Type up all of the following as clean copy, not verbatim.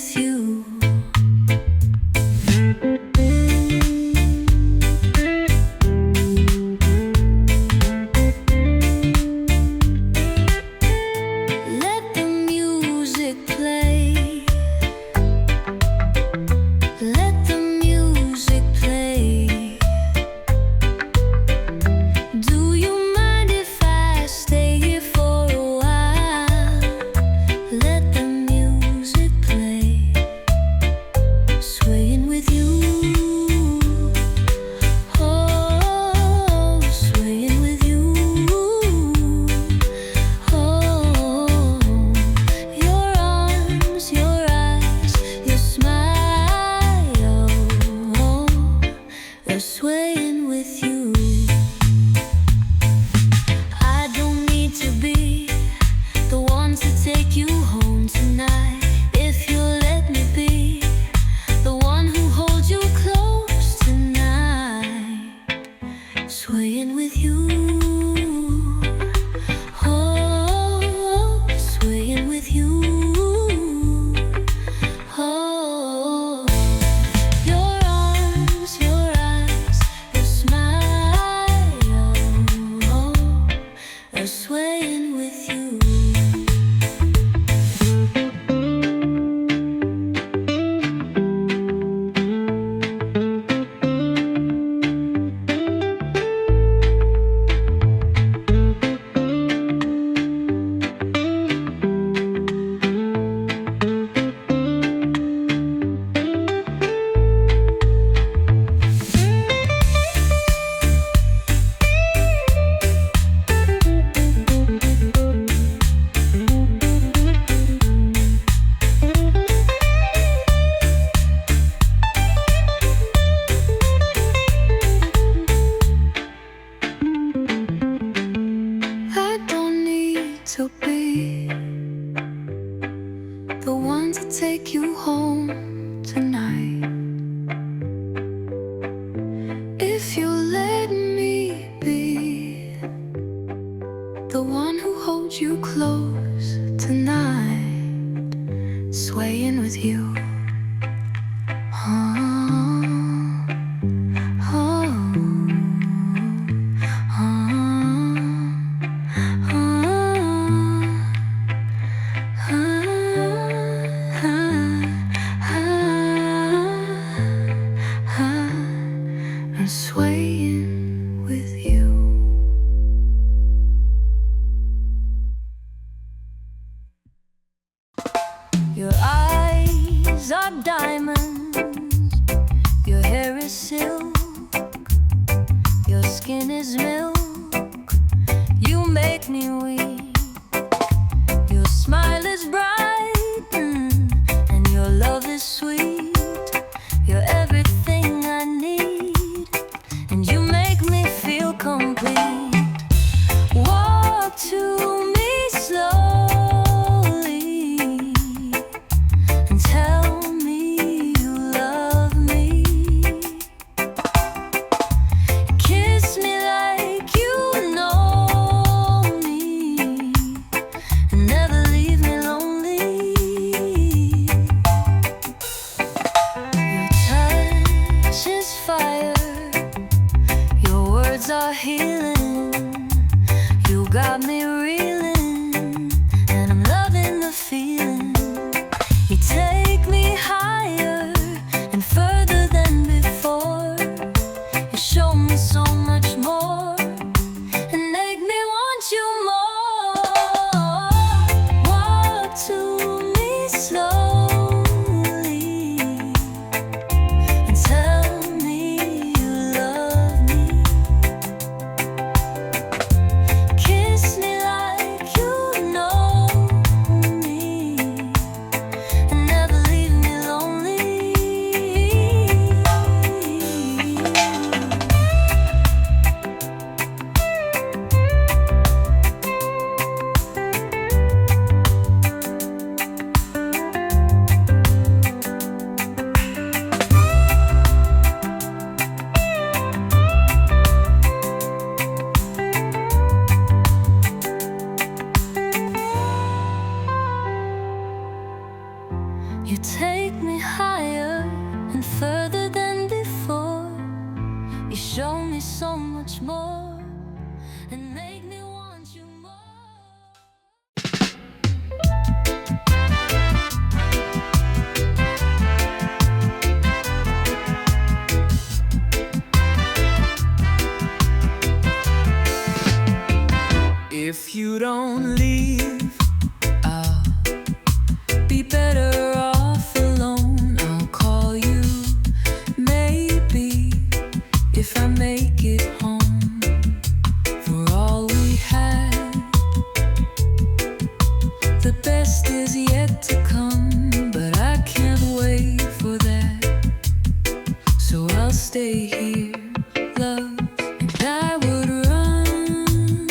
with you. Let the music play. Let the music play. Do you mind if I stay here for a while? Let the music play. Swaying with you. Oh, swaying with you. Oh, your arms, your eyes, your smile. We're swaying with you. I don't need to be the one to take you home tonight. If you let me be the one who holds you close tonight. Swaying with you. Oh, swaying with you. Oh, your arms, your eyes, your smile. Are swaying with you. I don't need to be the one to take you home tonight. If you let me be the one who holds you close tonight. Swaying with you. Oh, oh, I'm swaying with you. Your eyes are diamonds, your hair is silk, your skin is milk. You make me weak. Your smile is bright, and your love is sweet. You're everything I need, and you make me feel complete. Walk to me slowly and tell me you love me. Kiss me like you know me. You take me higher and further than before. You show me so much more and make me want you more. If you don't leave, I'll be better off alone. I'll call you, maybe, if I make it home. For all we had, the best is yet to come, but I can't wait for that. So I'll stay here, love, and I would run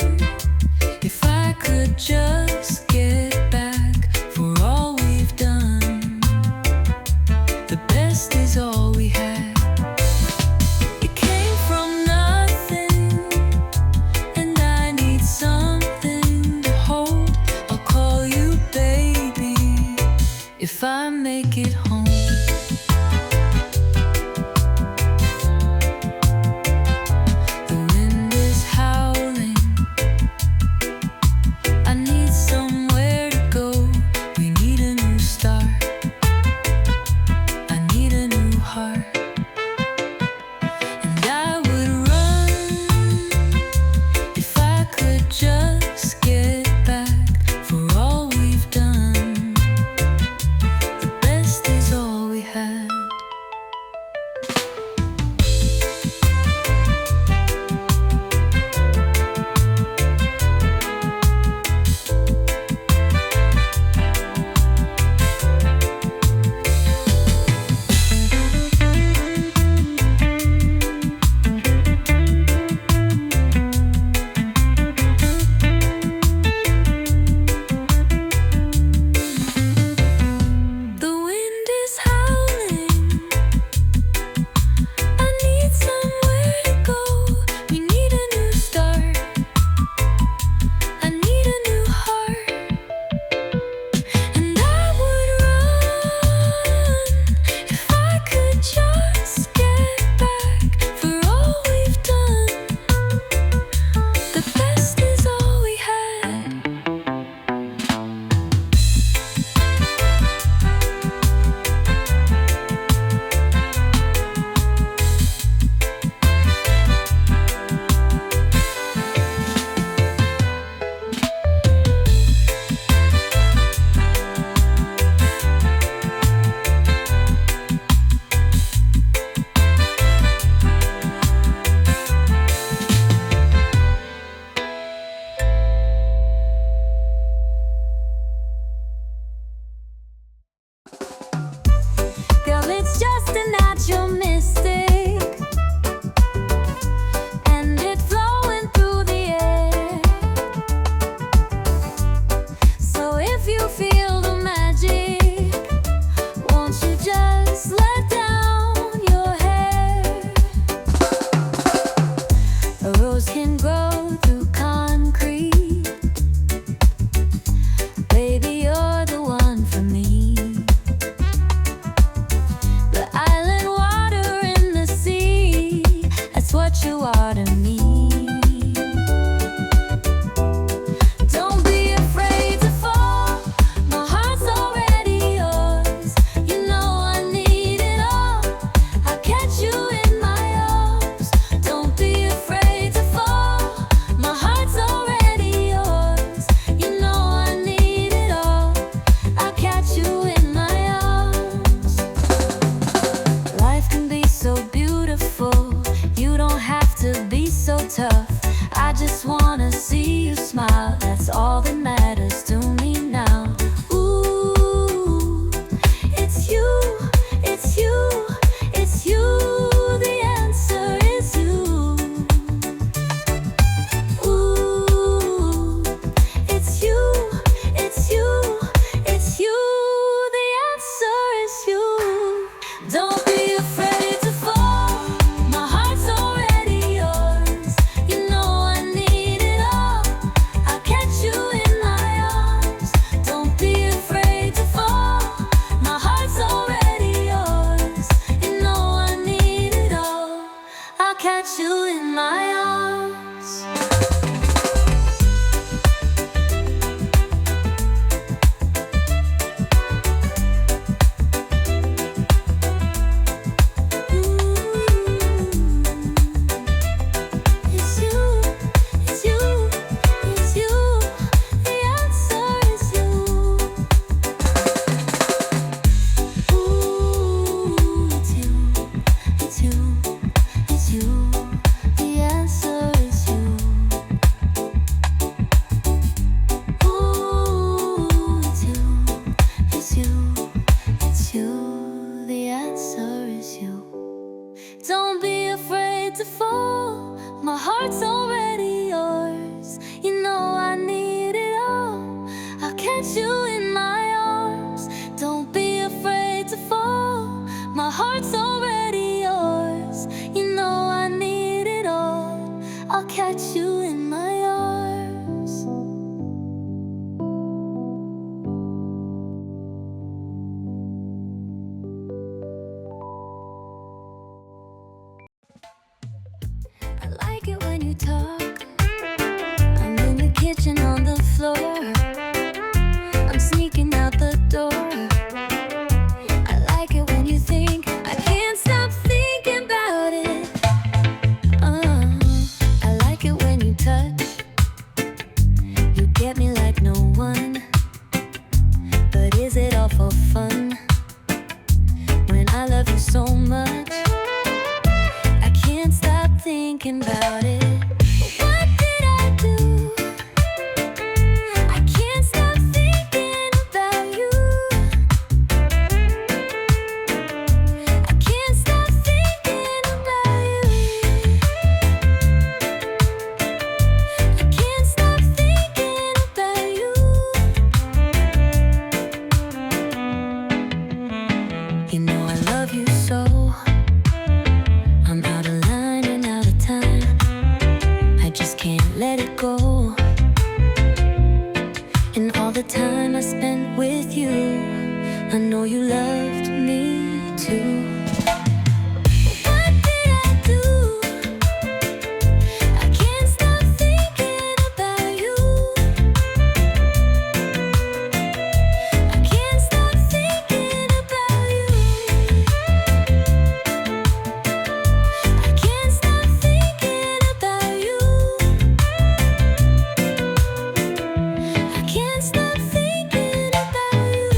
if I could just get back for all we've done. The best is all we had. It came from nothing, and I need something to hold. I'll call you, baby, if I make it home. The wind is howling, I need somewhere to go. We need a new start, I need a new heart. And I would run if I could just get back for all we've done. The best is all we had. The wind is howling, I need somewhere to go. We need a new start, I need a new heart. And I would run if I could just get back for all we've done. The best is all we had. Girl, it's just a natural mystic, and it's flowing through the air. So if you feel the magic, won't you just let down your hair? A rose can grow through concrete. Baby, you're the one for me. The island water heart's already yours. You know I need it all. I'll catch you in my arms. I like it when you talk. I'm in the kitchen on the floor. I'm sneaking out the door. I like it when you think. I can't stop thinking about it. I like it when you touch. You get me like no one. But is it all for fun? When I love you so much, I can't stop thinking about it. What did I do? I can't stop thinking about you. I can't stop thinking about you. I can't stop thinking about you. You know I love you so. I'm out of line and out of time. I just can't let it go. And all the time I spent with you, I know you loved me too. What did I do? I can't stop thinking about you. I can't stop thinking about you. I can't stop thinking about you. I can't stop thinking about you.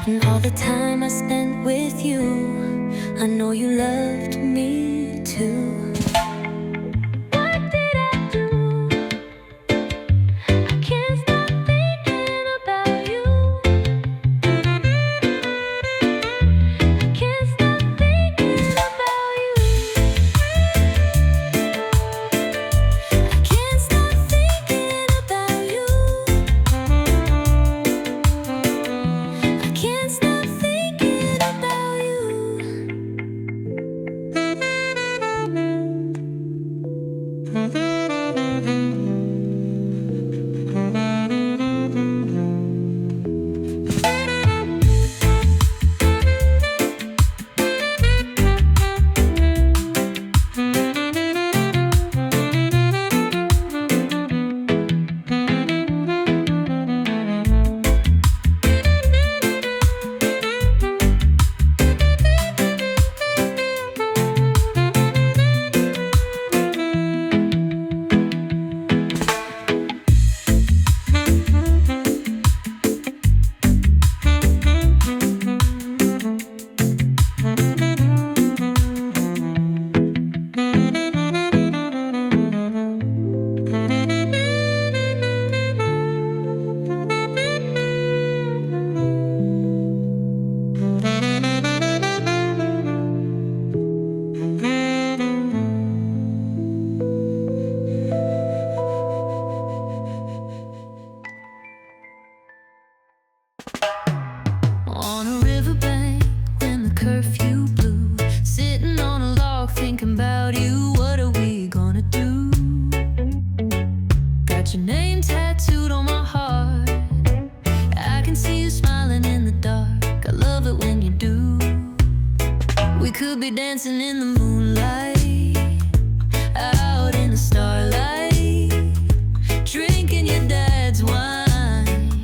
And all the time I spent with you, I know you loved me too. What did I do? I can't stop thinking about you. I can't stop thinking about you. I can't stop thinking about you. I can't stop thinking about you. On a riverbank when the curfew blew, sitting on a log thinking about you. What are we gonna do? Got your name tattooed on my heart. I can see you smiling in the dark. I love it when you do. We could be dancing in the moonlight, out in the starlight, drinking your dad's wine.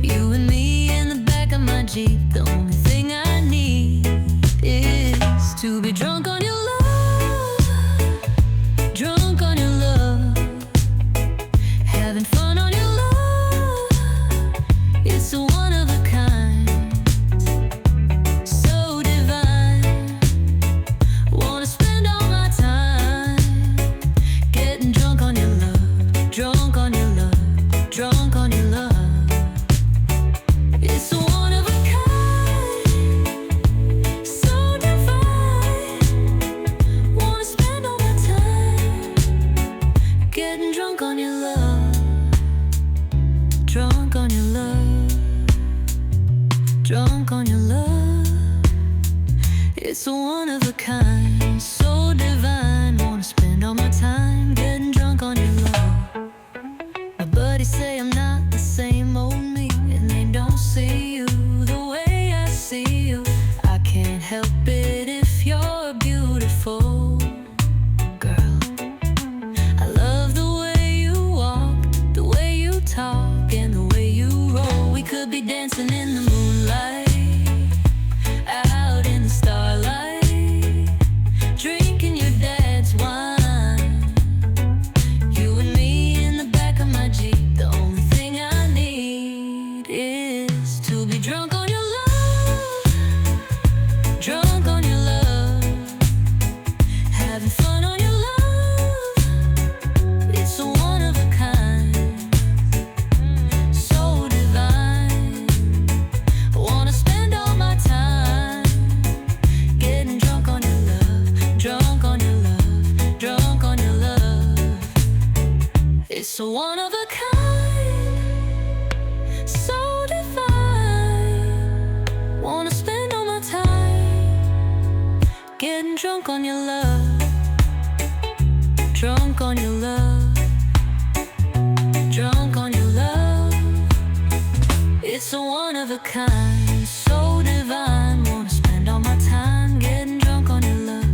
You and me in the back of my Jeep. The only thing I need is to be drunk on your love, drunk on your love, having fun on your love. It's a one of a kind, so divine. Wanna It's a one of a kind, so divine. Wanna spend all my time getting drunk on your love. My buddies say I'm not the same old me, and they don't see you the way I see you. I can't help it if you're beautiful, girl. I love the way you walk, the way you talk, and the way you roll. We could be dancing in the moonlight, out in the starlight, drinking your dad's wine. You and me in the back of my Jeep. The only thing I need is to be drunk on your love, drunk on your love, having fun on your love. It's a one of a kind, so divine. I wanna spend all my time getting drunk on your love, drunk on your love, drunk on your love. It's a one of a kind, so divine. Wanna spend all my time getting drunk on your love, drunk on your love, drunk on your love. It's a one of a kind, so divine. Wanna spend all my time getting drunk on your love.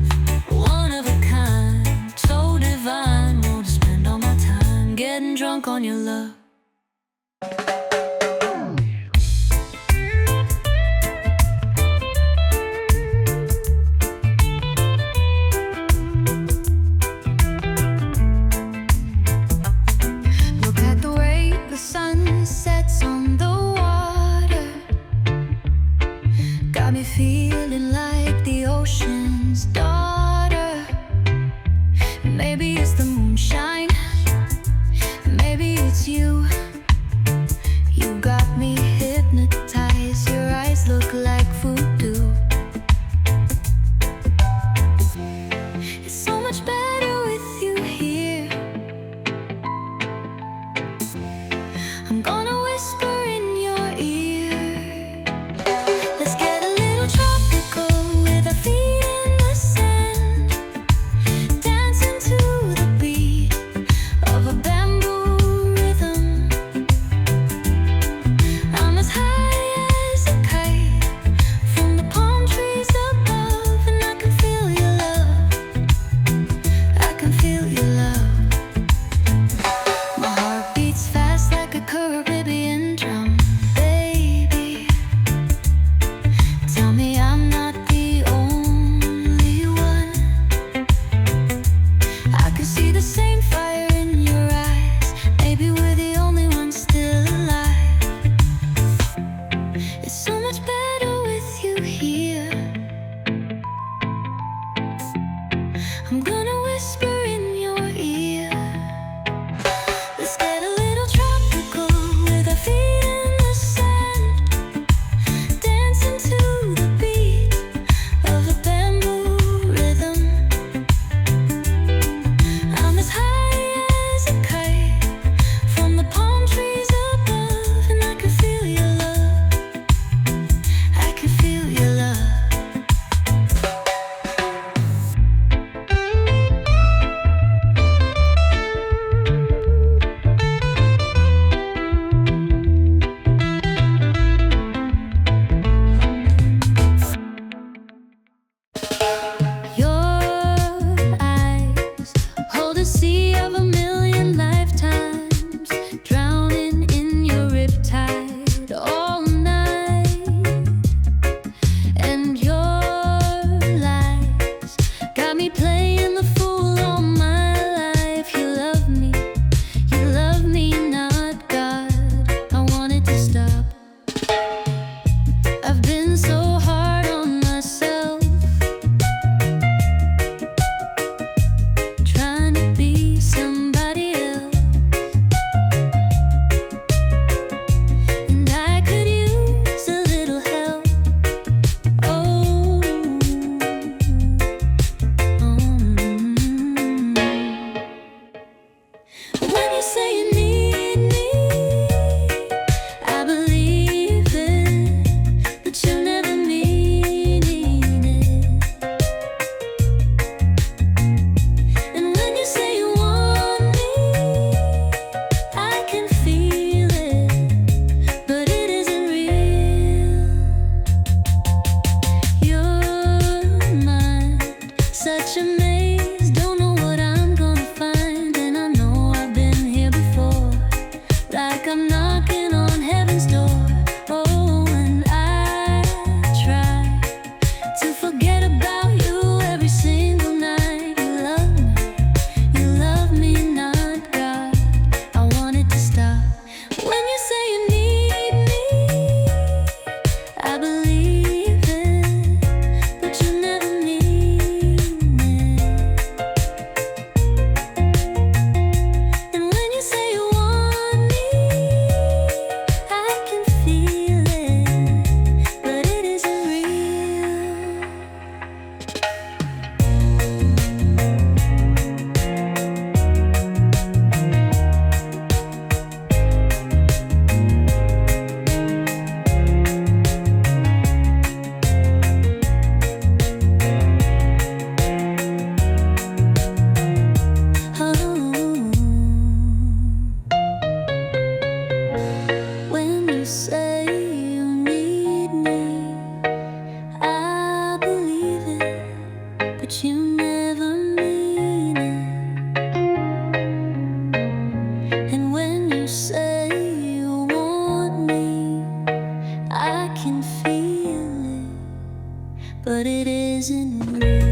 One of a kind, so divine. Wanna spend all my time getting drunk on your love. Look at the way the sun sets on the water. Got me feeling like the ocean's daughter. Maybe it's the moonshine, maybe it's you. You got me hypnotized. Your eyes look like voodoo. It's so much better with you here. I'm gonna whisper in your ear. Let's get a little tropical but it isn't real.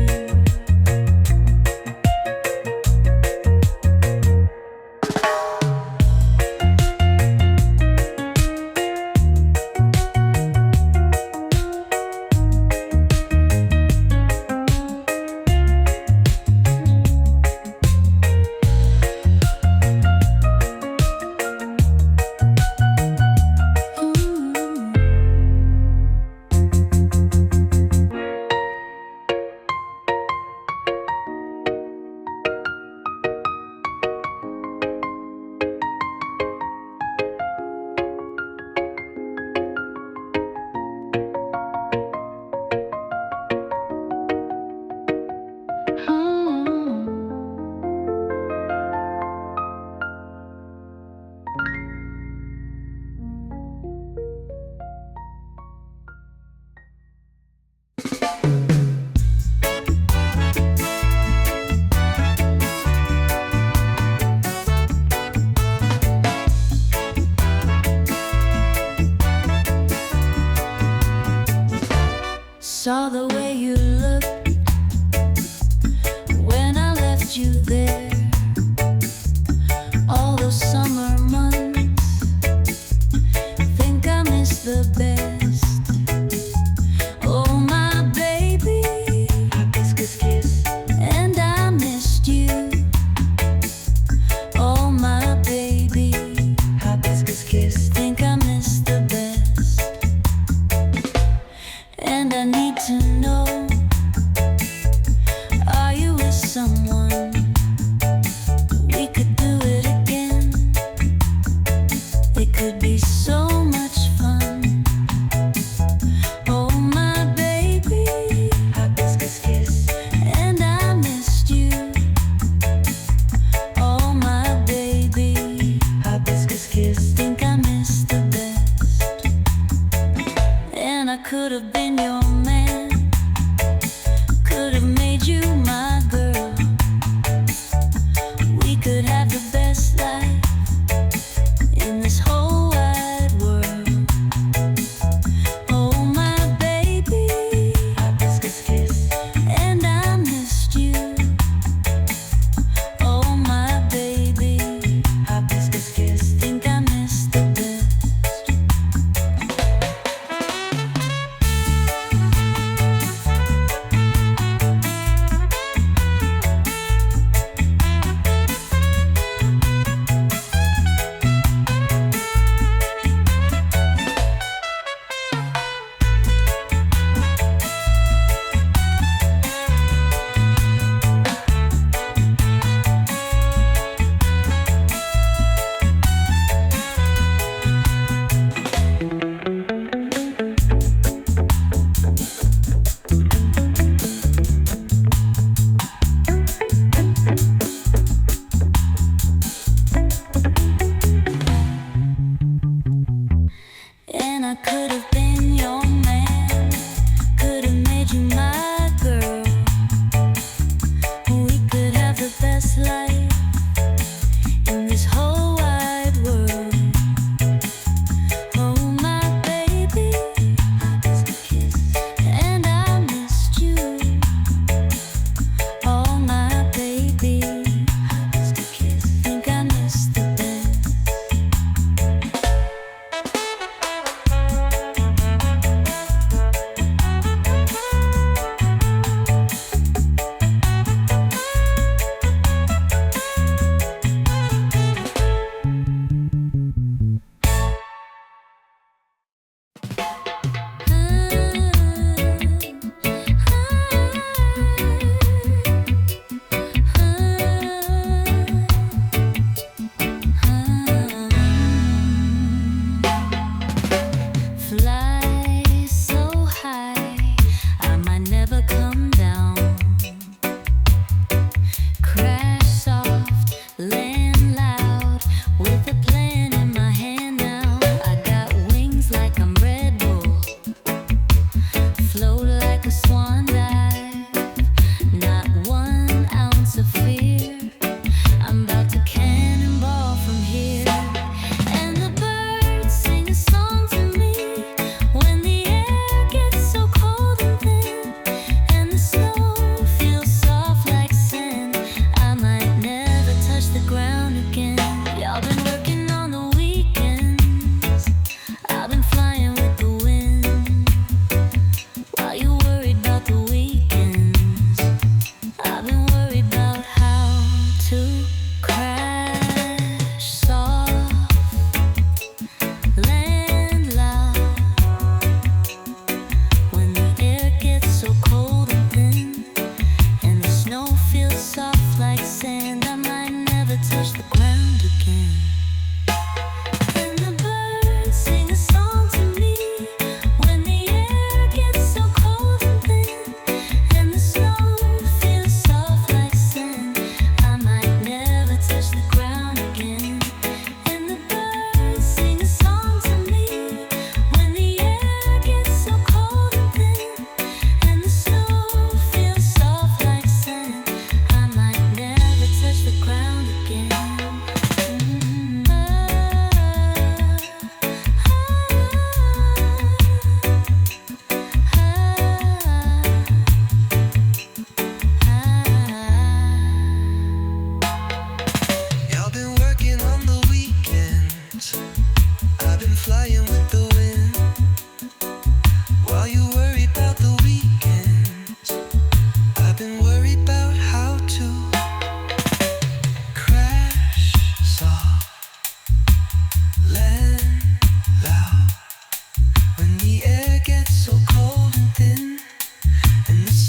Saw the way you looked when I left you there. All those summer months, think I missed the best. Oh my baby, kiss, kiss, kiss. And I missed you. Oh my baby, kiss, kiss, kiss. Think I missed the best. And I need to know, are you with someone? We could do it again. It could be so much fun. Oh my baby, kiss, kiss, kiss. And I missed you. Oh my baby, kiss, kiss, kiss. Think I missed the best. And I could have been your man,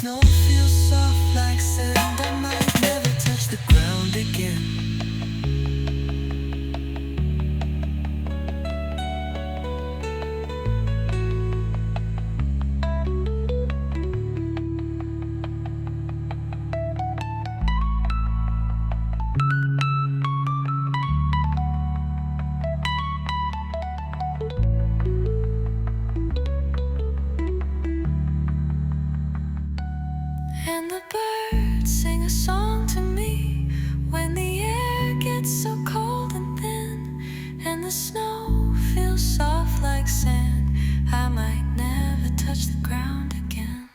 snow feels soft like sand. I might never touch the ground again. And the birds sing a song to me when the air gets so cold and thin, and the snow feels soft like sand. I might never touch the ground again.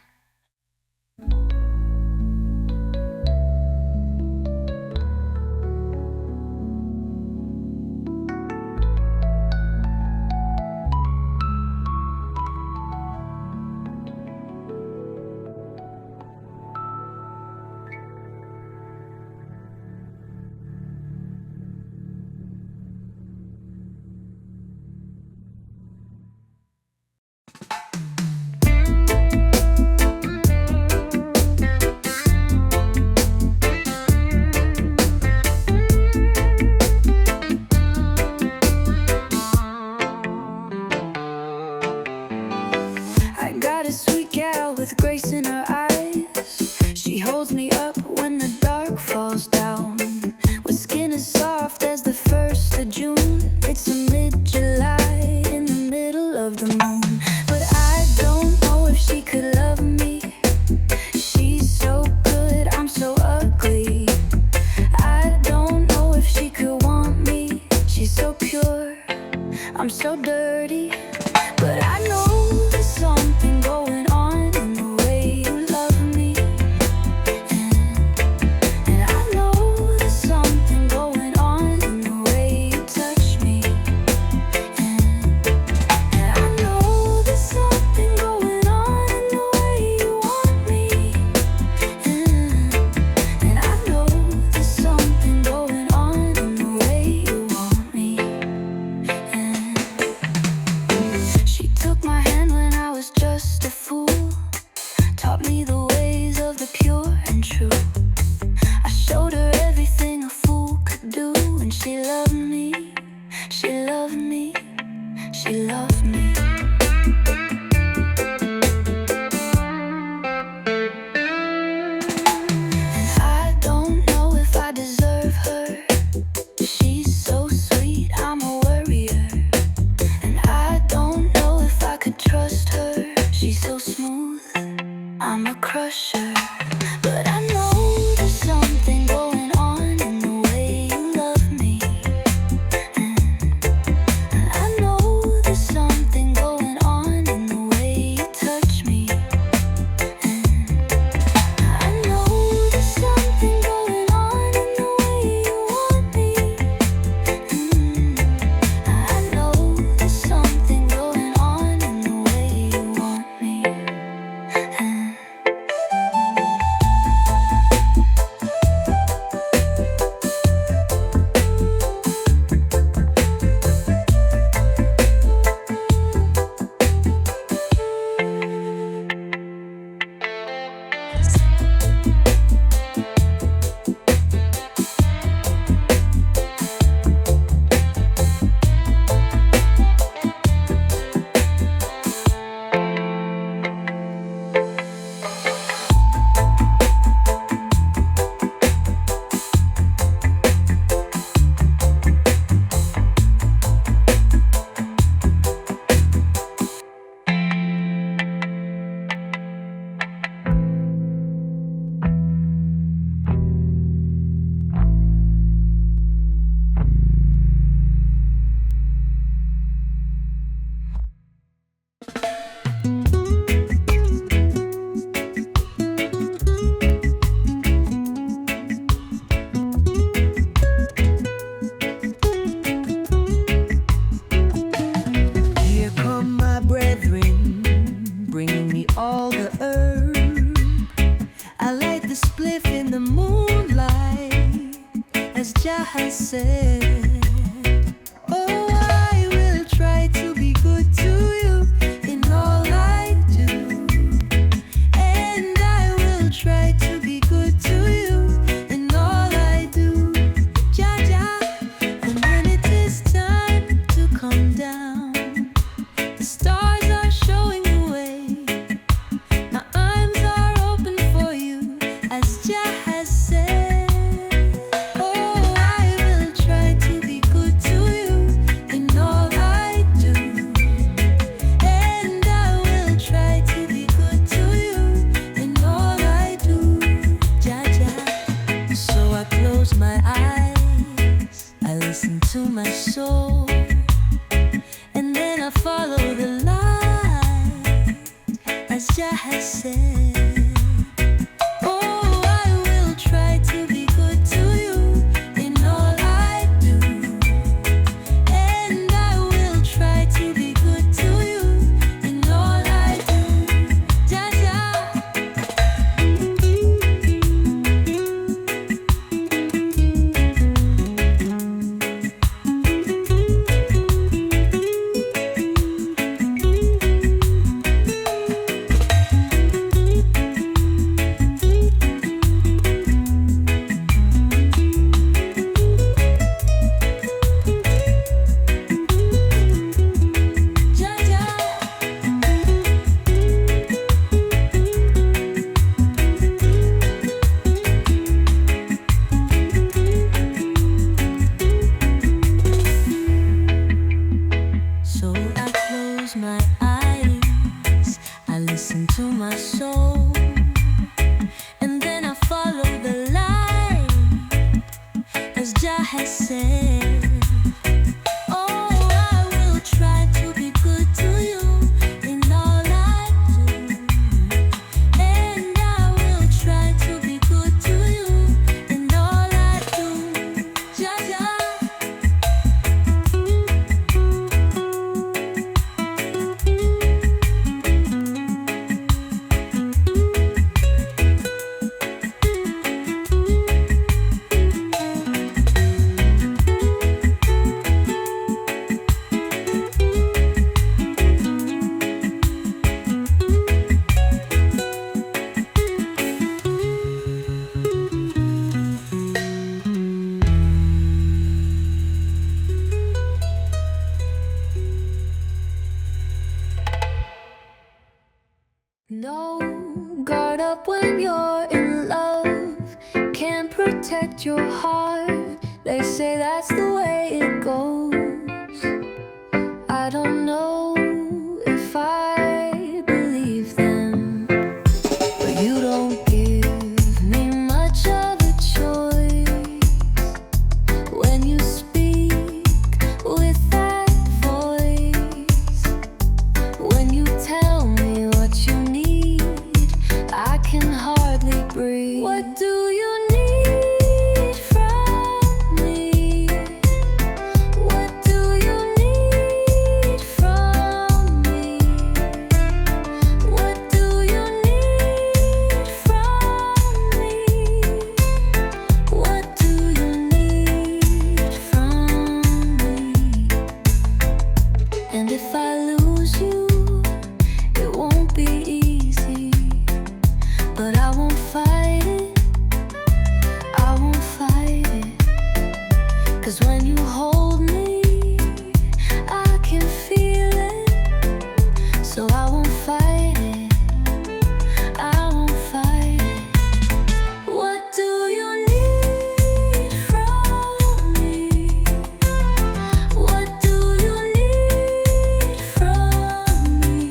I got a sweet gal with grace in her eyes. She holds me up when the dark falls down, with skin as soft as the 1st of June. It's a mid-July in the middle of the moon, but I don't know if she could love me. She's so good, I'm so ugly. I don't know if she could want me. She's so pure, I'm so dirty. But I know there's something going on in the way you love me. And I know there's something going on in the way you touch me. And I know there's something going on in the way you want me. And I know there's something going on in the way you want me. She took my hand when I was just a fool, taught me the ways of the pure and true. I showed her everything a fool could do, and she loved me, she loved me, she loved me. And I don't know if I deserve her. She's so sweet, I'm a worrier. And I don't know if I could trust her. She's so smooth, I'm a crusher. But I know there's something going on in the way you love me. And I know there's something going on in the way you touch me. And I know there's something going on in the way you want me. I know there's something going on in the way you want me. Here come my brethren, bringing me all the herb. I light the spliff in the moonlight, as Jah has said. Oh, I will try to be good to you in all I do, and I will to my soul, and then I follow the light, as Jah has said. Oh, I will try to be good to you in all I do, and I will try to be good to you in all I do. Jah Jah. So I close my eyes, I listen to my soul, and then I follow the light, as Jah has said. Oh, I will try to be good to you in all I do, and I will try to be good to you in all I do. Jah Jah. No, guard up when you're in love. Can't protect your heart. They say that's the way it goes. I don't know if I believe them, but you don't give me much of a choice when you speak with that voice. When you tell me what you need, I can hardly breathe. What do you need from me? What do you need from me? What do you need from me? What do you need from me? And if I lose you, it won't be easy, but I won't fight it, I won't fight it. 'Cause when you hold me, I can feel it, so I won't fight it, I won't fight it. What do you need from me? What do you need from me?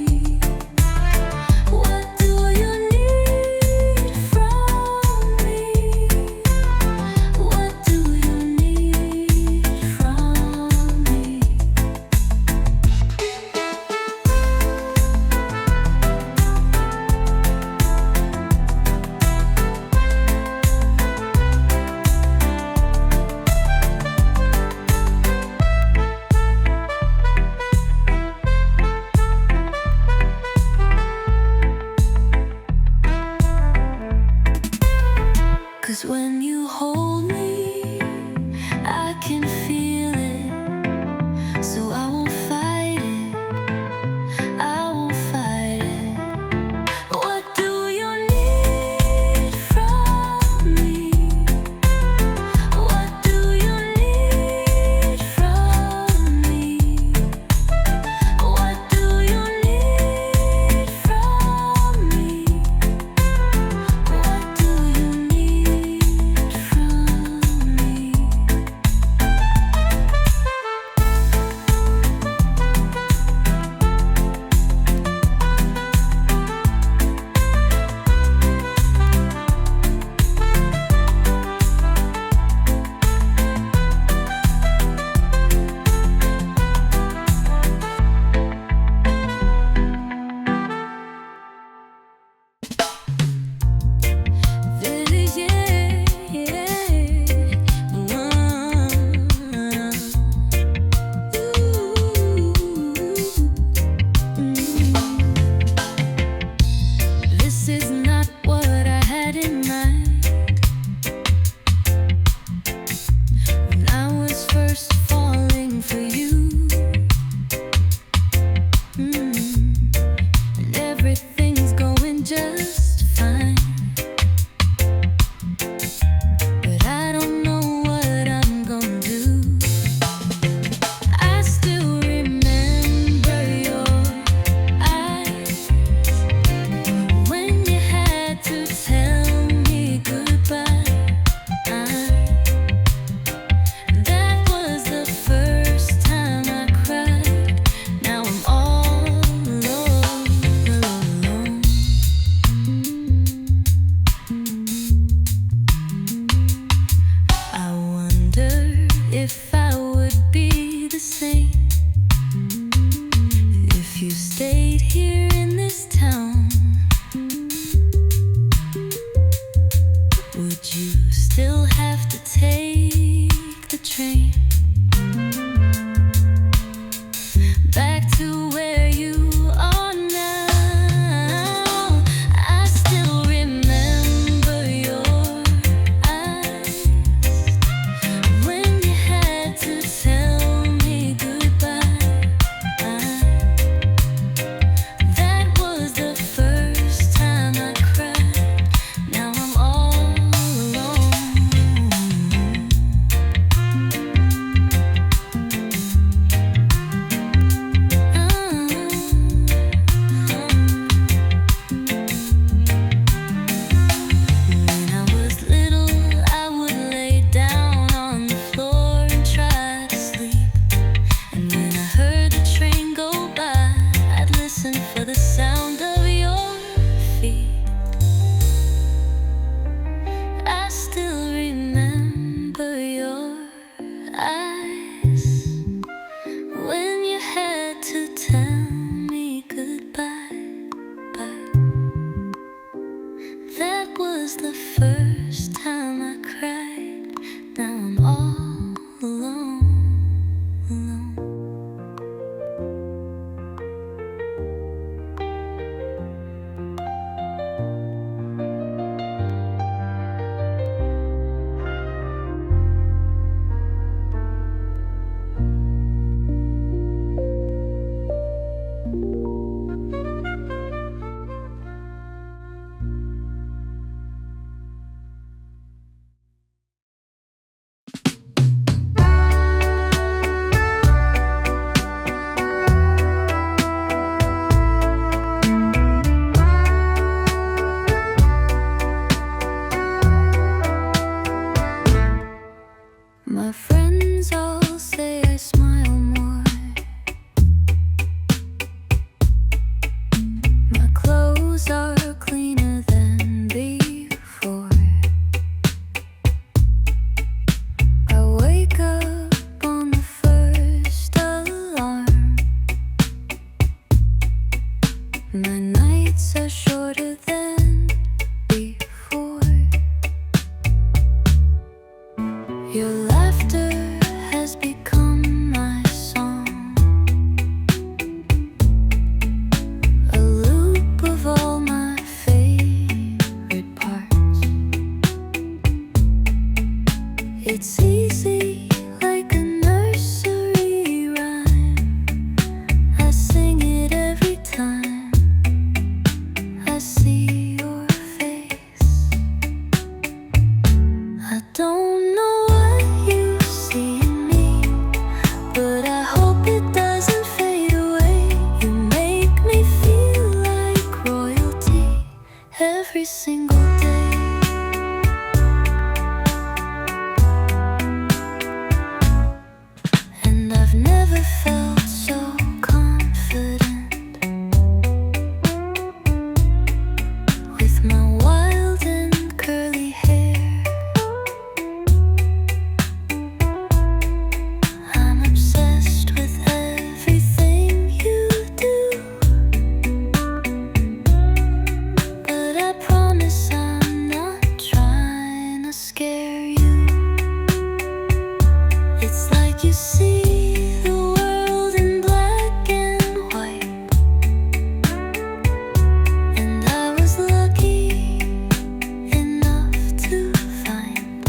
What do you need from me? What do you need from me? Cause when you hold me, I can feel it, so I won't fight it, I won't fight it. What do you need from me? What do you need from me? What do you need from me? What do you need But you still have to take the train back to where you are now. I still remember your eyes when you had to tell me goodbye. That was the first time I cried. Now I'm all alone. When I was little, I would lay down on the floor and try to sleep. And when I heard the train go by, I'd listen for the sound of your feet. I still remember your eyes when you had to tell me goodbye. That was the first time I cried. Now I'm all alone. My friends all say I smile more. My clothes are cleaner than before. I wake up on the first alarm. My nights are shorter than before. Your laughter has become my song, a loop of all my favorite parts. It's easy like a nursery rhyme. I sing it every time I see your face. I don't know what you see in me, but I hope it doesn't fade away. You make me feel like royalty every single day. And I've never felt so confident with my wild and curly hair. I'm obsessed with everything you do, but I promise I'm not trying to scare you. It's like you see the world in black and white, and I was lucky enough to find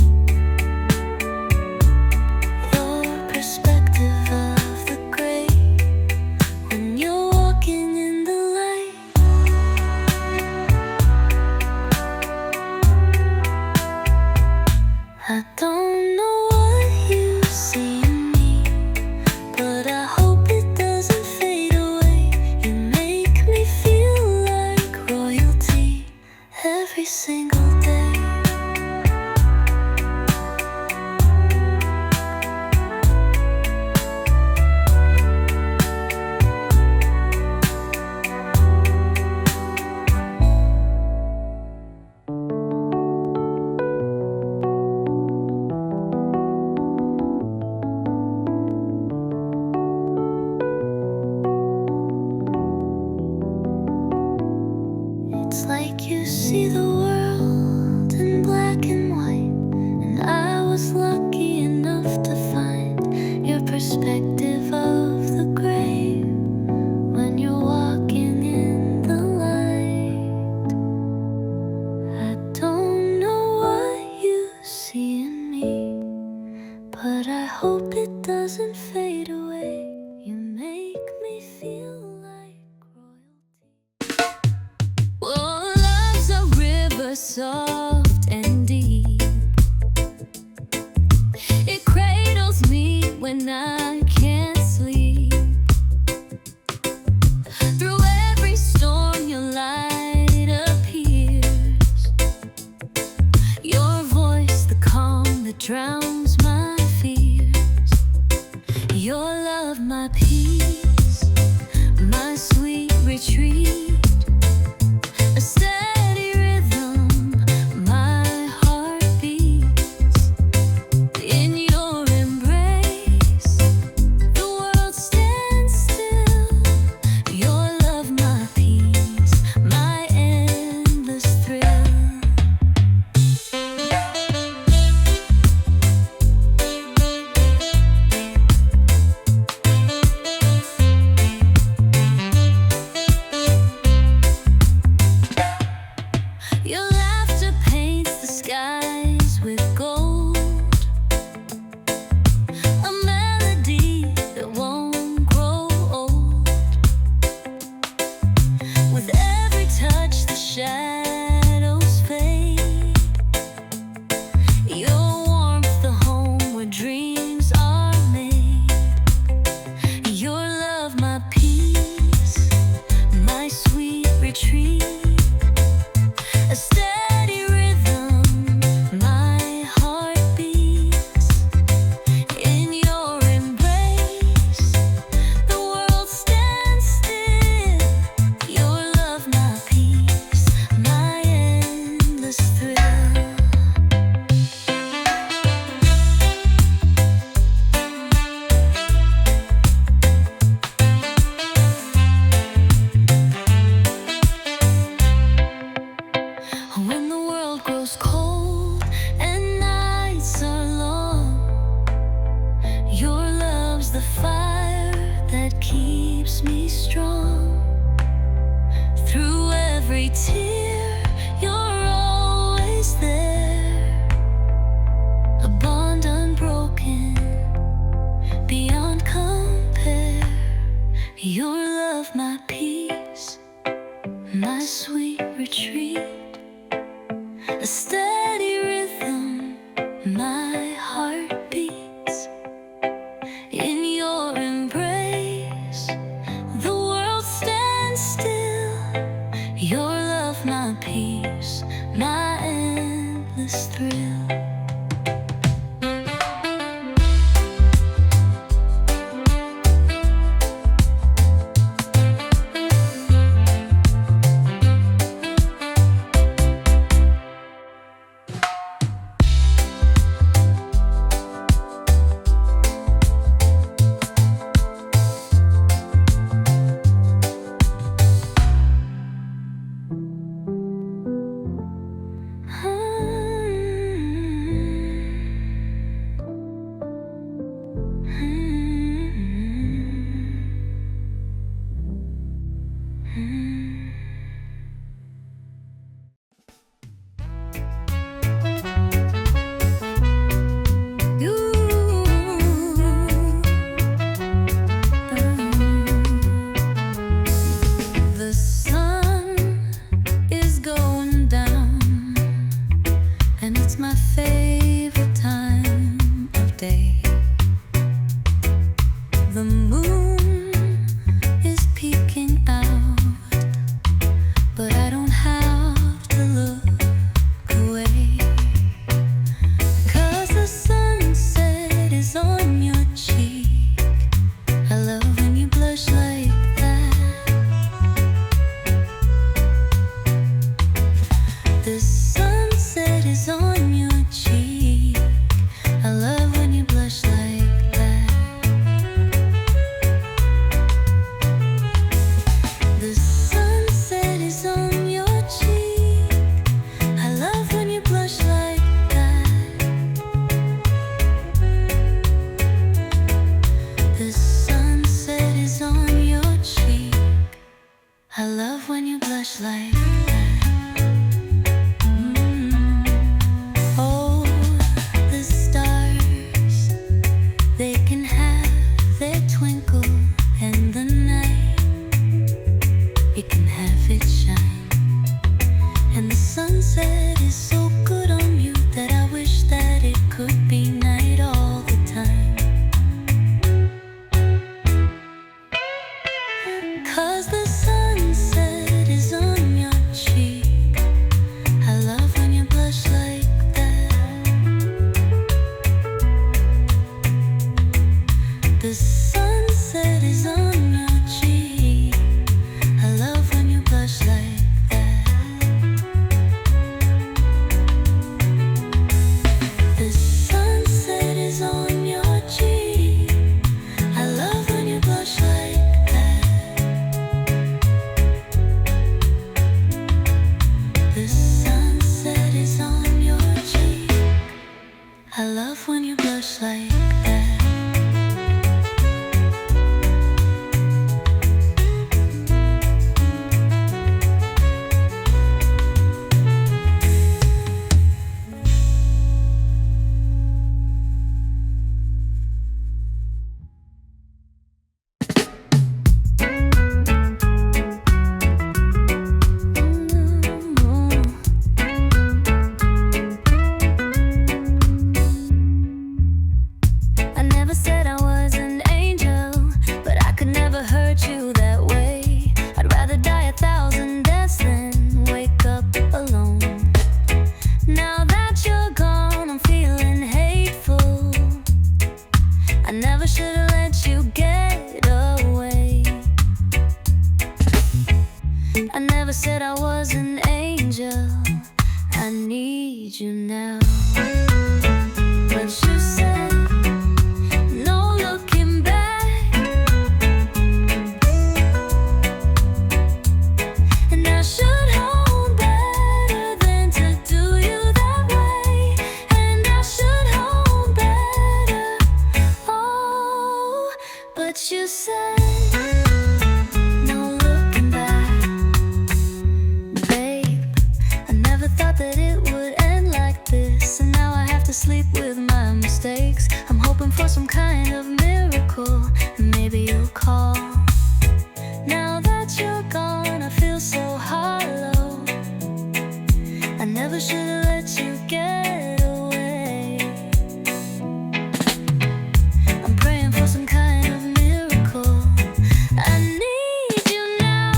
your perspective of the gray when you're walking in the light. I don't know what you see in me, but I hope it doesn't fade away. You make me feel like royalty every single day. It's like you see the world was lucky enough to find your perspective of the grave when you're walking in the light. I don't know what you see in me, but I hope it doesn't fade away. You make me feel like royalty. Oh, love's a river soft and deep. It cradles me when I can't sleep. Through every storm your light appears. Your voice, the calm that drowns my fears. Your love, my peace, my sweet retreat. A steady rhythm, my heart beats. In your embrace, the world stands still. Your love, my peace, my endless thrill. Your laughter paints the skies with gold, a melody that won't grow old. With every touch the shadows fade. Your warmth, the home where dreams are made. Your love, my peace, my sweet retreat. A steady rhythm, my heart beats. In your embrace, the world stands still. Your love, my peace, my endless thrill. When the world grows cold and nights are long, your love's the fire that keeps me strong. Through every tear, you're always there. A bond unbroken, beyond compare. Your love, my peace, my sweet retreat. A steady rhythm, my heart beats. In your embrace, the world stands still. Your love, my peace, my endless thrill. The sun is going down, and it's my favorite time of day. The moon is peeking out, but I don't have to look away. 'Cause the sunset is on your cheek. I love when you blush like that. The sunset is on your cheek. I love when you blush like that. The sunset is on your cheek. I love when you blush like that. need you now. But you said no looking back, and I should hold better than to do you that way, and I should hold better. Oh, but you said no looking back. Babe, I never thought that it would end like this, and now I have to sleep with my mistakes. I'm hoping for some kind of miracle, and maybe you'll call. Now that you're gone, I feel so hollow. I never should have let you get away. I'm praying for some kind of miracle. I need you now.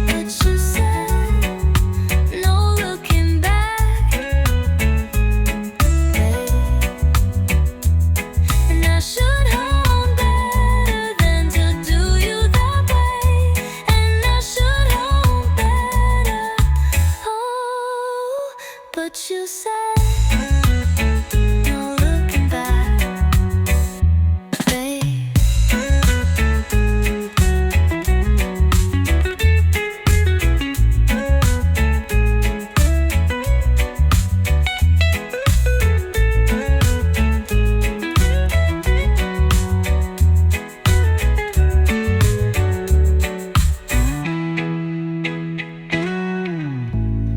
But you said no looking back, babe. And I should hold better than to do you that way, and I should hold better. Oh, but you said no looking back, babe.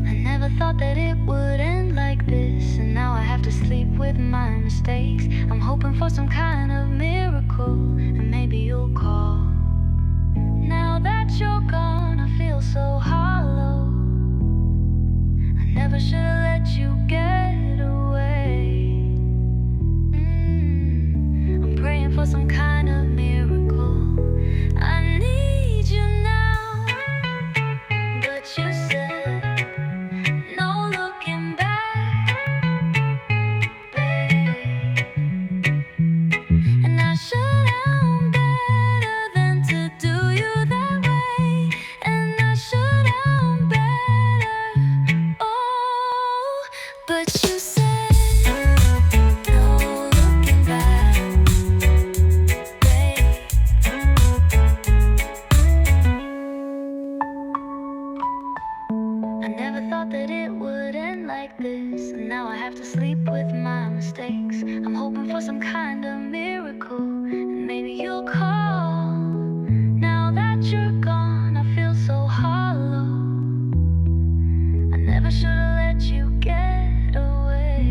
I never thought that it would end like this, and now I have to sleep with my mistakes. I'm hoping for some kind of miracle, and maybe you'll call. Now that you're gone, I feel so hollow. I never should have let you get away. I'm praying for some kind of miracle. I need you now. But you said no looking back, babe. And I should have better than to do you that way, and I should have better. Oh, but you said no looking back, babe. I never thought that it would end like this, and now I have to sleep with my mistakes. I'm hoping for some kind of miracle, and maybe you'll call. Now that you're gone, I feel so hollow. I never should have let you get away.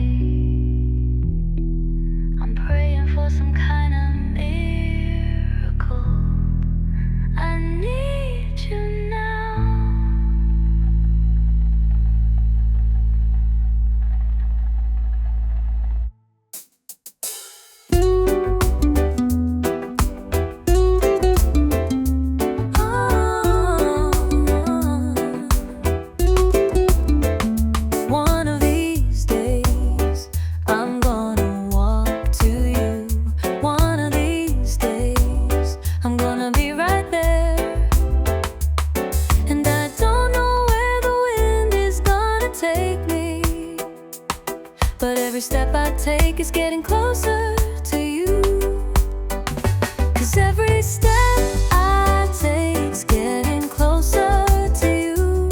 I'm praying for some kind of miracle. I need you now. One of these days, I'm gonna walk to you. One of these days, I'm gonna be right there. And I don't know where the wind is gonna take me, but every step I take is getting closer to you. 'Cause every step I take's getting closer to you.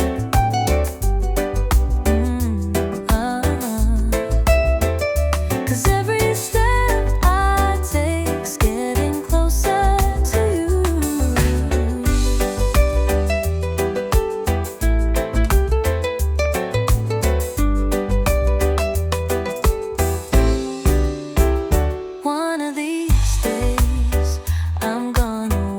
'Cause every step I take's getting closer to you. One of these days, I'm gonna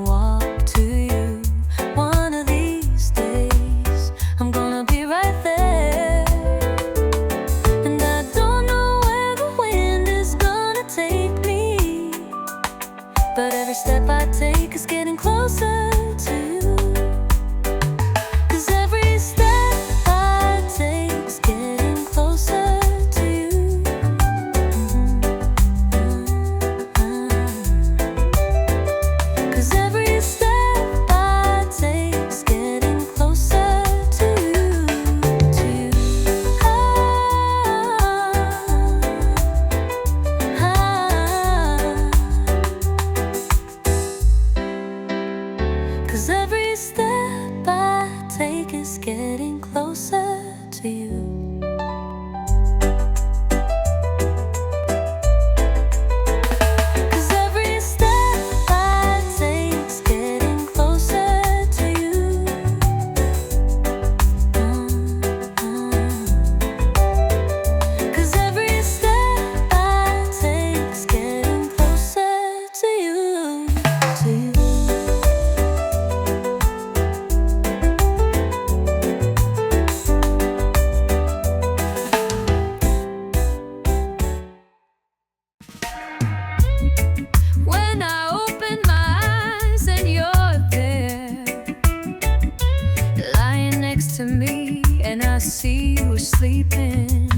sleeping.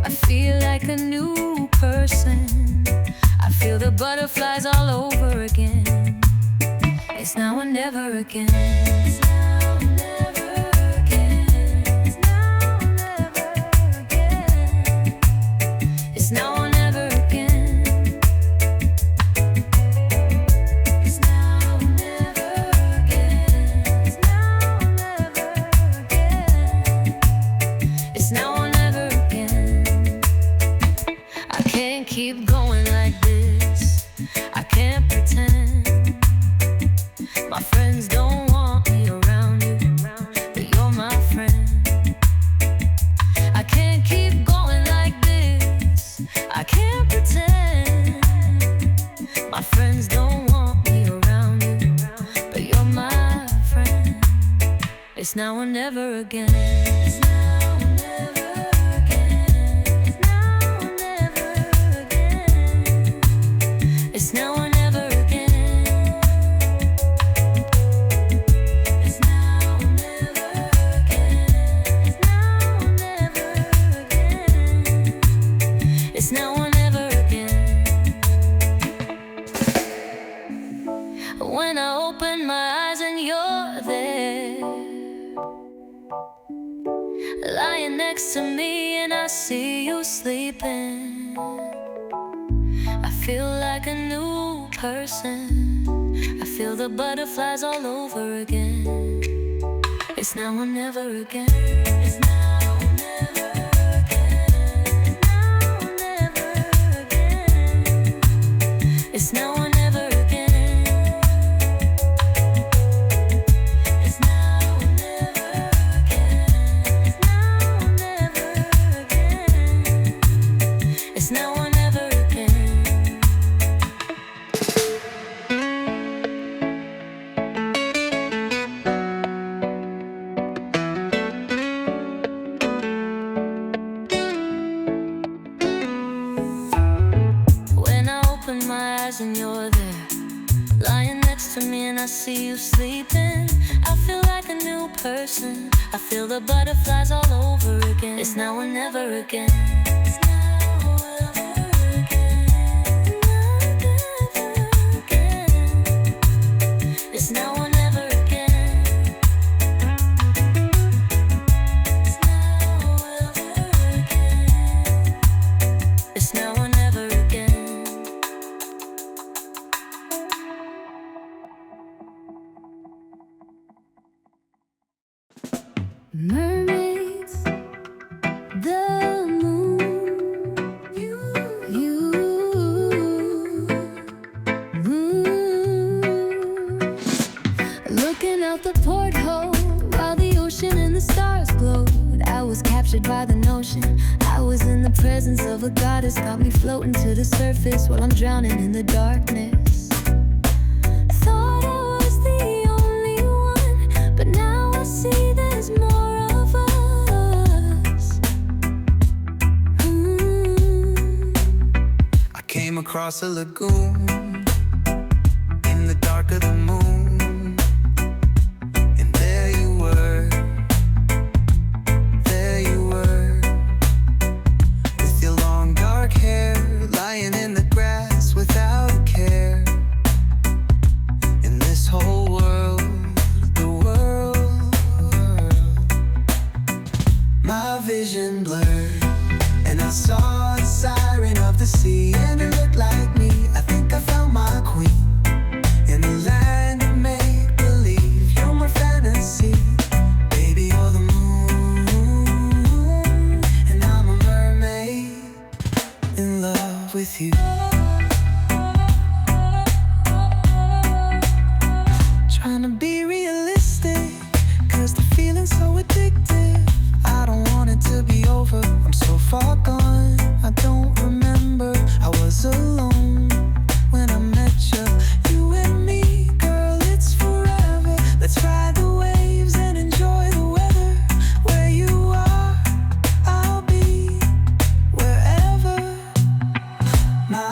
I feel like a new person. I feel the butterflies all over again. It's now or never again. It's now or never again. It's now or never again. It's now or never again. It's now or never again. It's now or never again. It's now or never again. I can't keep going like this. I can't pretend. My friends don't want me around you, but you're my friend. I can't keep going like this. I can't pretend. My friends don't want me around you, but you're my friend. It's now or never again. It's now or never again. It's now or never again. It's now or never again. It's now or never again. It's now or never again. It's now or never again. When I open my eyes and you're there, lying next to me, and I see you sleeping. I feel like a new person. I feel the butterflies all over again. It's now or never again. It's now or never again. It's now or never again. It's now or never again. It's now or never again. It's now or never again. It's now or never again. When I open my eyes and you're there, lying next to me, and I see you sleeping. I feel like a new person. I feel the butterflies all over again. It's now or never again. It's now or never again. Never again. It's now or never again. It's now or never again. It's now or never again. Mermaids, the moon, you, looking out the porthole while the ocean and the stars glowed. I was captured by the notion. I was in the presence of a goddess, got me floating to the surface while I'm drowning in the darkness. Thought I was the only one, but now I see there's more of us. I came across a lagoon in the dark of the moon, and there you were, with your long dark hair, lying in the grass without a care. In this whole world, the world, my vision blurred, and I saw a siren of the sea, and it looked like me. I think I found my queen in the land of make-believe. You're my fantasy, baby, you're the moon, and I'm a mermaid in love with you. Trying to be realistic, 'cause the feeling's so addictive. I don't want it to be over, I'm so far gone. I don't remember I was alone when I met you. You and me, girl, it's forever. Let's ride the waves and enjoy the weather. Where you are, I'll be wherever. My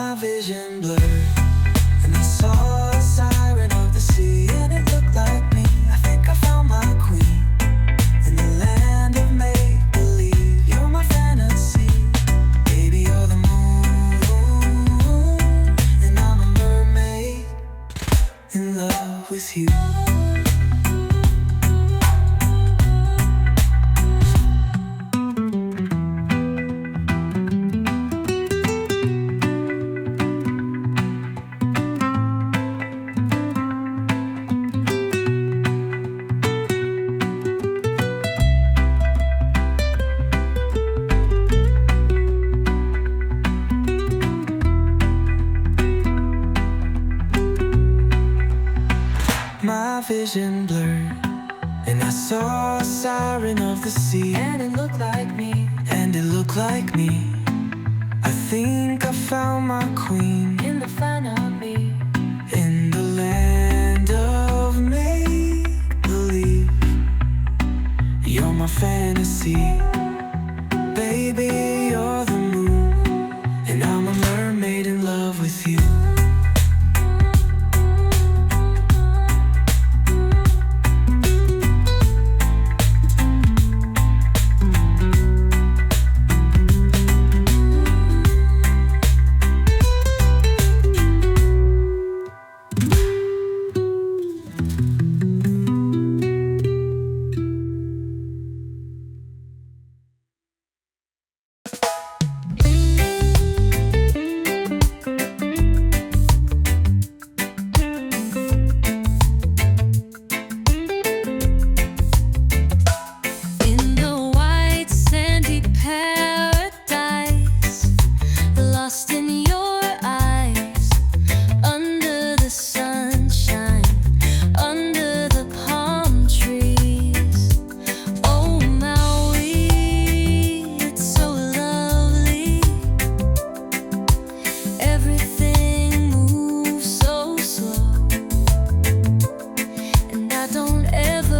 vision blurred, and I saw a siren of the sea, and it looked like me, and it looked like me. I think I found my queen in the fun of me, in the land of make-believe. You're my fantasy, baby, you're the moon, and I'm a mermaid in love with you. In the white sandy paradise, lost in your eyes, under the sunshine, under the palm trees. Oh Maui, it's so lovely. Everything moves so slow, and I don't ever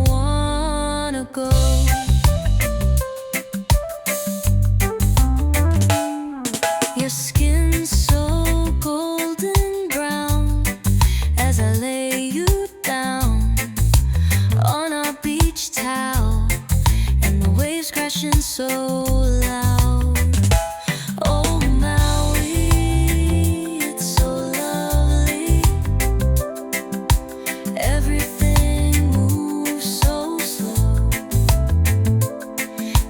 wanna go. Your skin's so golden brown as I lay you down on our beach towel, and the waves crashing so loud. Oh Maui, it's so lovely. Everything moves so slow,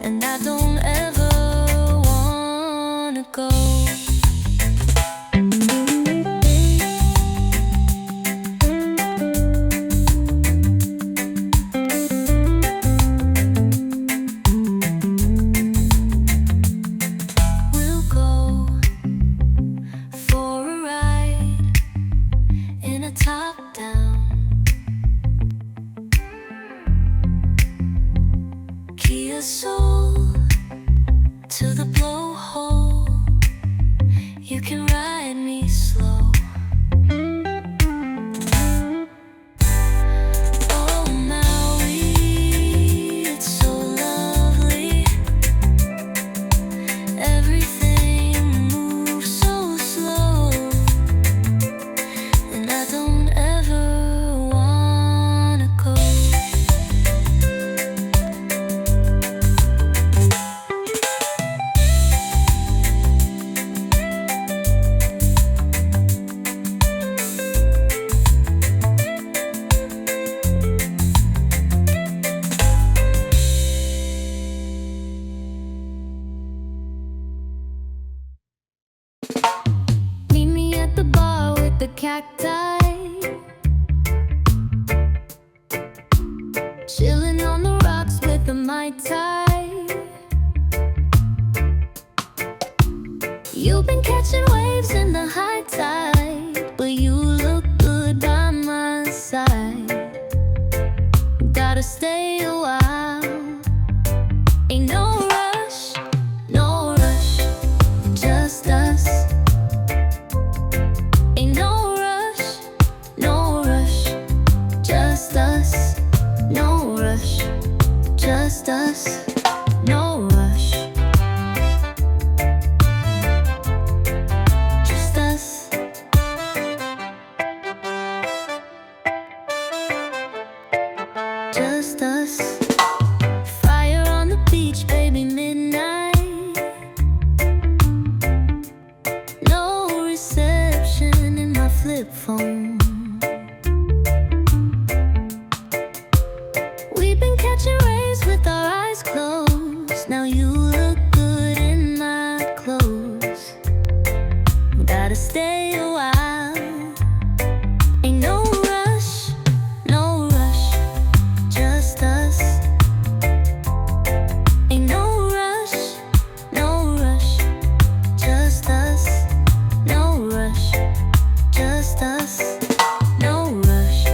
and I don't ever wanna go. We'll go for a ride in a top-down Kia Soul to the blowhole. You can ride me slow. Oh Maui, it's so lovely. Everything moves so slow, and I don't ever wanna go. Meet me at the bar with the cacti, chilling on the rocks with the Mai Tai. You've been catching waves in the high tide, but you look good by my side. Gotta stay a while. Ain't no rush, no rush, just us. Ain't no rush, no rush, just us. No rush, just us. No rush, just us. Just us. Fire on the beach, baby, midnight. No reception in my flip phone. We've been catching rays with our eyes closed. Now you look good in my clothes. Gotta stay a while. Ain't no rush, no rush, just us. Ain't no rush, no rush, just us. No rush, just us. No rush.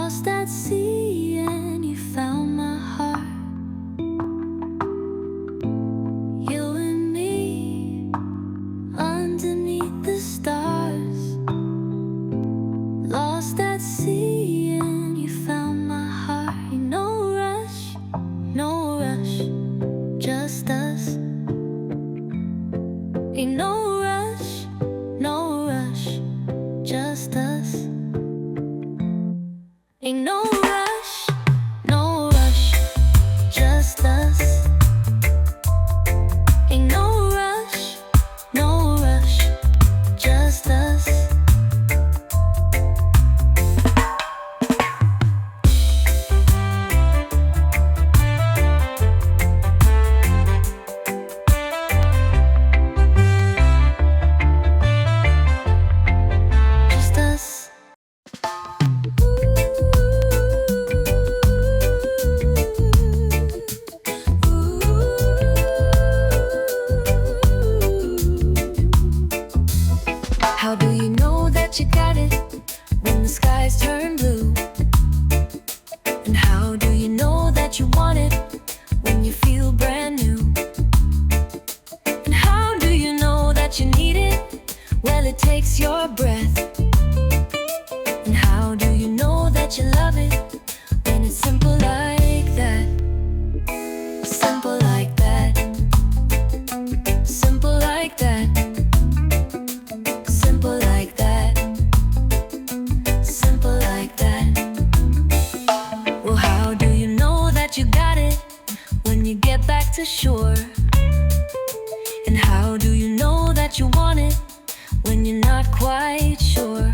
Lost at sea and you found my heart. You and me underneath the stars. Lost at sea and you found my heart. Ain't no rush, no rush, just us. Ain't no rush, no rush, just us. Ain't no rush, no rush, just us. Ain't no rush, no rush, just us. Just us. How do you know that you got it when the skies turn blue? And how do you know that you want it when you feel brand new? And how do you know that you need it? Well, it takes your breath. And how do you know that you love it when it's simple like that? Simple like that. Simple like that. Simple like that. Simple like that. Well, how do you know that you got it when you get back to shore? And how do you know that you want it when you're not quite sure?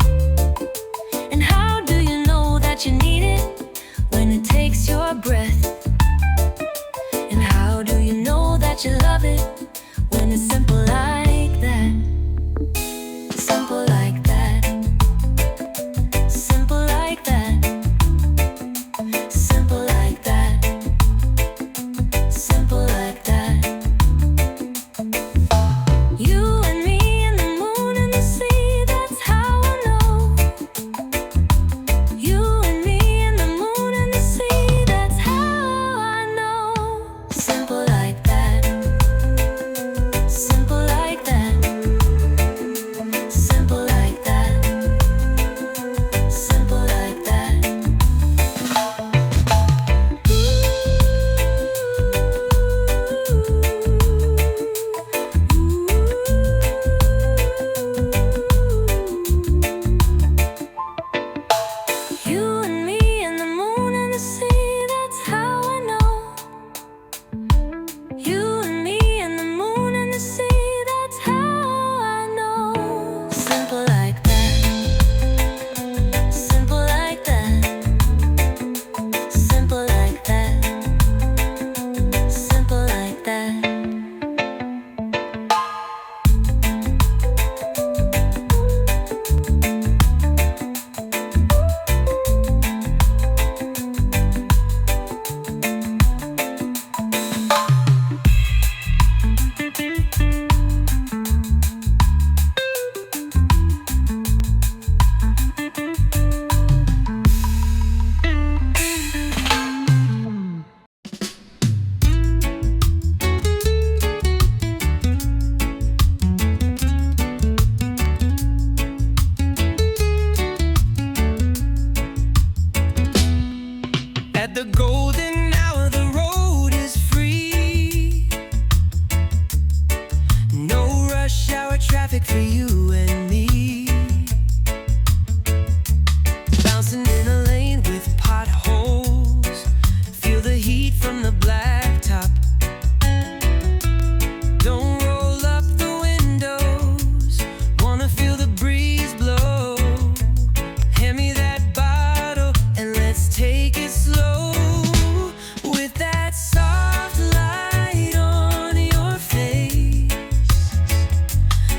And how do you know that you need it when it takes your breath? And how do you know that you love it when it's simple like that? Simple like that. Simple like that. Simple like that. Simple like that. You and me and the moon and the sea, that's how I know. You and me and the moon and the sea, that's how I know. Simple like that. Simple like that. Simple like that. Simple like that. You and me and the moon and the sea, that's how I know. You and me and the moon and the sea, that's how I know. Simple like that. Simple like that. Simple like that. Simple like that. At the golden hour, the road is free. No rush hour traffic for you and me. Bouncing in a lane with potholes. Feel the heat from the blacktop. Don't roll up the windows. Wanna feel the breeze blow. Hand me that bottle and let's take it slow. With that soft light on your face.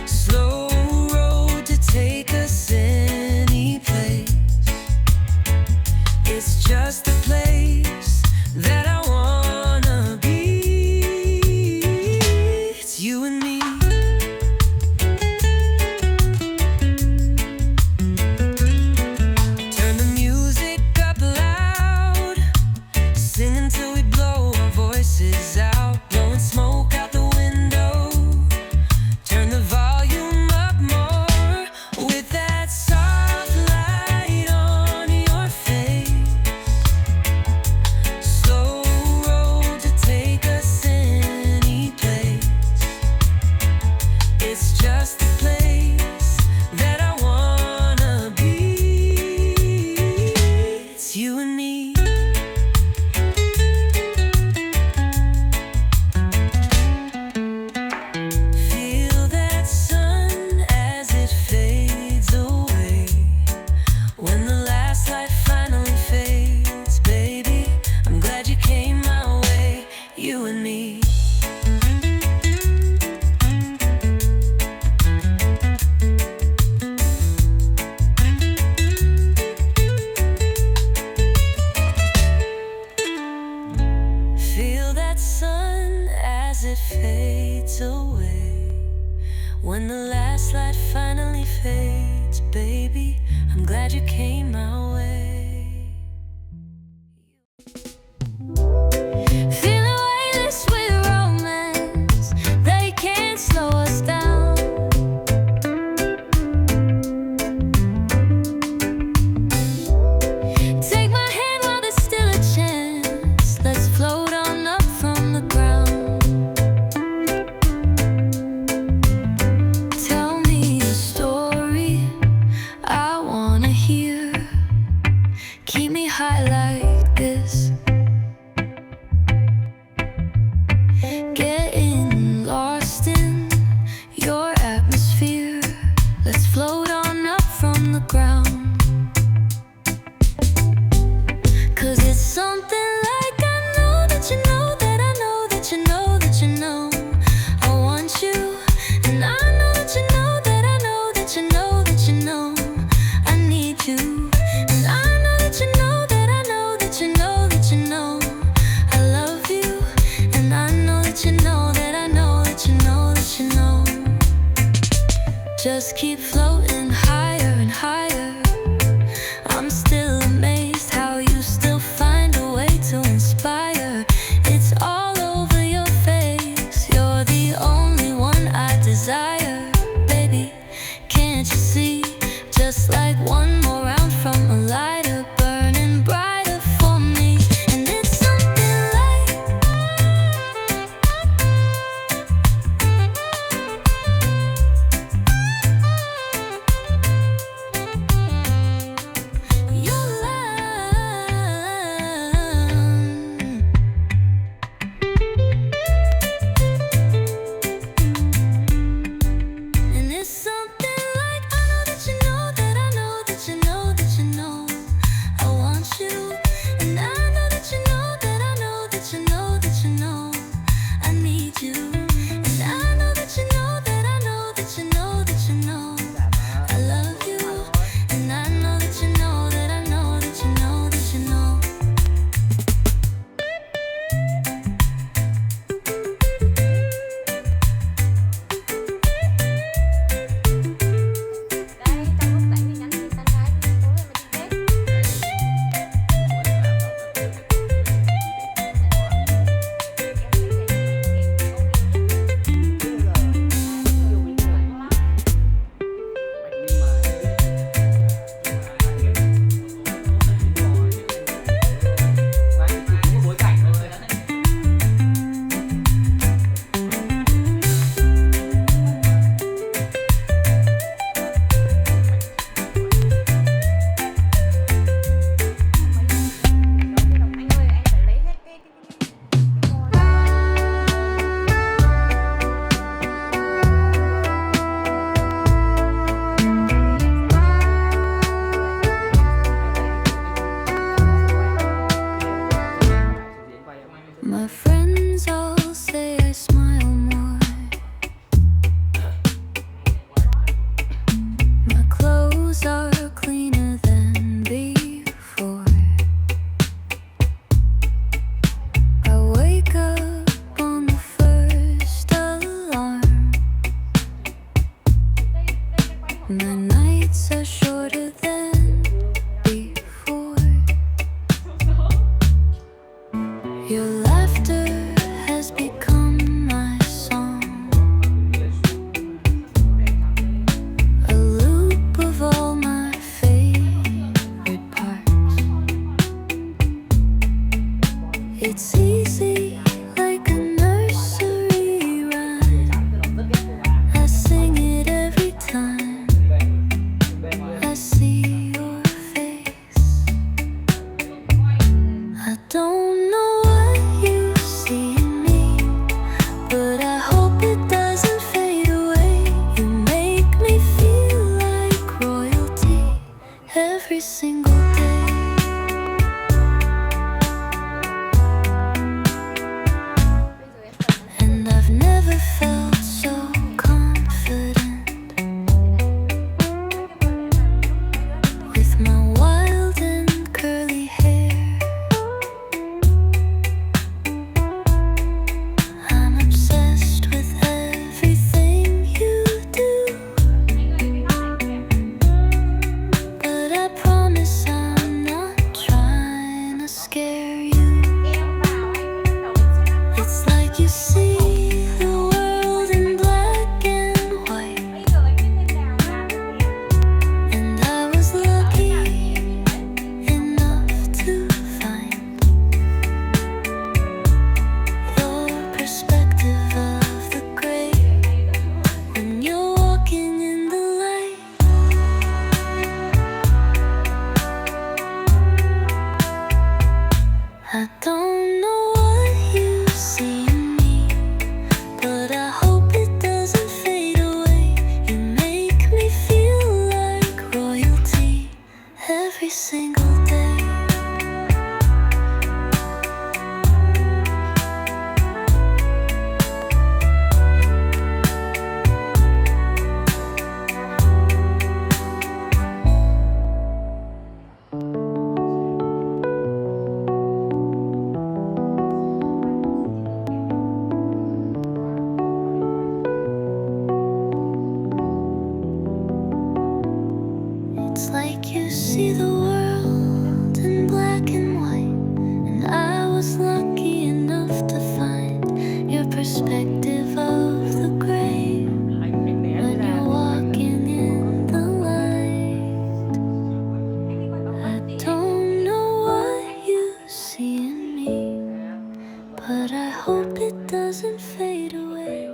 Slow road to take us any place. It's just a place that I wanna be. It's you and me. Turn the music up glad you came my way. Feeling weightless with romance, they can't slow us down. Take my hand while there's still a chance. Let's float on up from the ground. Tell me a story I wanna hear. Keep me high like this. Getting lost in your atmosphere. Let's float on up from the ground. 'Cause it's something like I know that you know that I know that you know that you know I want you. And I know that you know that I know that you know that you know I need you. And I know that you know that I know that you know that you know I love you. And I know that you know that I know that you know that you know. Just keep floating higher and higher. I'm still amazed how you still find a way to inspire. It's all over your face. You're the only one I desire. Baby, can't you see? Just like one more round from a lighter, burning brighter for me. And it's something like your love. And it's something like I know that you know that I know that you know that you know I want you. And I know that you know that I know that you know that you know I need you. And I know that you know that I know that you know that you know I love you. And I know that you know that I know that you know that you know. Đây, trong lúc bạn đi nhắn tin tán gái tối em mà đi date. Anh ơi, anh phải lấy hết cái My friends all say I smile more. My clothes are cleaner than before. I wake up on the first alarm. My nights are shorter than before. Your laughter has become my song, a loop of all my favorite parts. It's easy like a nursery rhyme. I sing it every time I see your face. I don't know what you see in me, but I hope it doesn't fade away. You make me feel like royalty every single day. I don't know what you see in me, but I hope it doesn't fade away. You make me feel like royalty every single day. It's like you see the world in black and white, and I was lucky enough to find your perspective of the gray when you're walking in the light. I don't know what you see in me, but I hope it doesn't fade away.